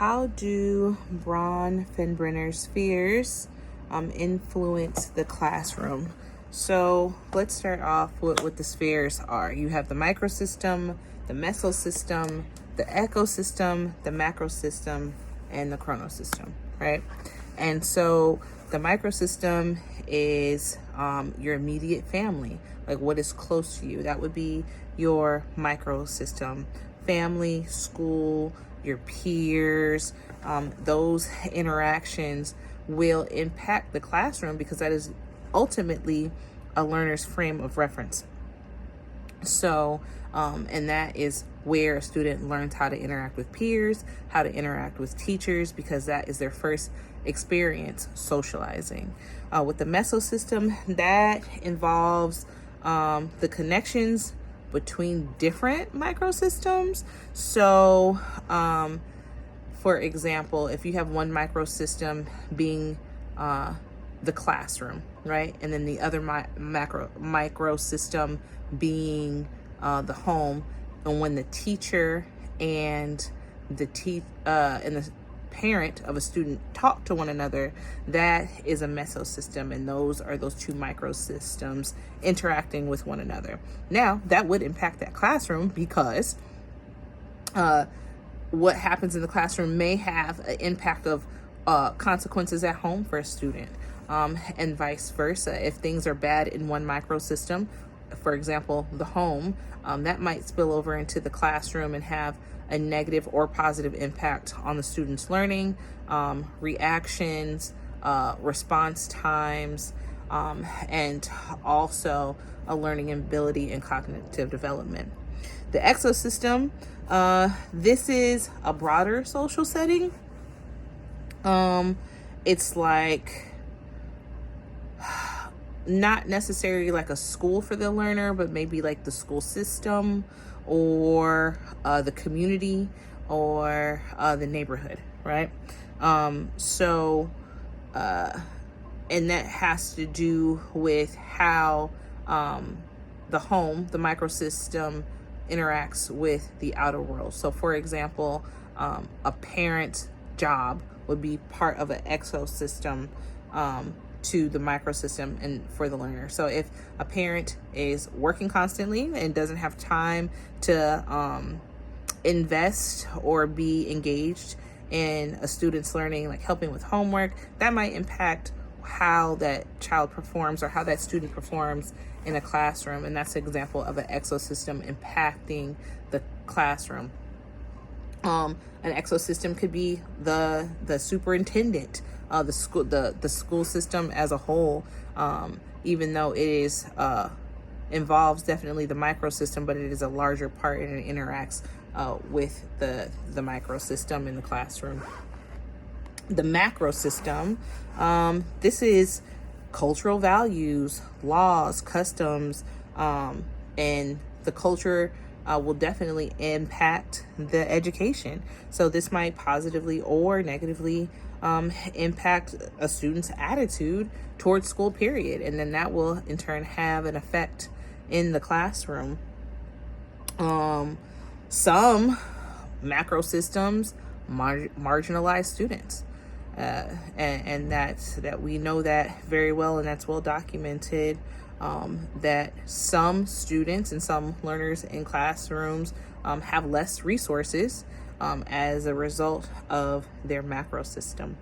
how do Bronfenbrenner spheres influence the classroom? So let's start off with what the spheres are. You have the microsystem, the mesosystem, the ecosystem, the macrosystem, and the chronosystem, right? And so the microsystem is your immediate family, like what is close to you. That would be your microsystem. Family, school, your peers, those interactions will impact the classroom because that is ultimately a learner's frame of reference. So, and that is where a student learns how to interact with peers, how to interact with teachers, because that is their first experience socializing. With the mesosystem, that involves the connections between different microsystems. So, for example, if you have one microsystem being the classroom, right? And then the other microsystem being the home. And when the teacher and the parent of a student talk to one another, that is a mesosystem, and those are those two microsystems interacting with one another. Now, that would impact that classroom because what happens in the classroom may have an impact of consequences at home for a student, and vice versa. If things are bad in one microsystem, for example, the home, that might spill over into the classroom and have a negative or positive impact on the student's learning, reactions, response times, and also a learning ability and cognitive development. The exosystem, this is a broader social setting. It's like not necessarily like a school for the learner, but maybe like the school system or the community or the neighborhood, right? And that has to do with how the home, the microsystem, interacts with the outer world. So for example, a parent's job would be part of an exosystem to the microsystem and for the learner. So if a parent is working constantly and doesn't have time to invest or be engaged in a student's learning, like helping with homework, that might impact how that child performs or how that student performs in a classroom. And that's an example of an exosystem impacting the classroom. An exosystem could be the superintendent, the school system as a whole, even though it is involves definitely the microsystem, but it is a larger part and it interacts with the microsystem in the classroom. The macrosystem, this is cultural values, laws, customs, and the culture will definitely impact the education. So this might positively or negatively impact a student's attitude towards school, period. And then that will in turn have an effect in the classroom. Some macro systems marginalize students. And that we know that very well, and that's well documented, that some students and some learners in classrooms have less resources as a result of their macro system.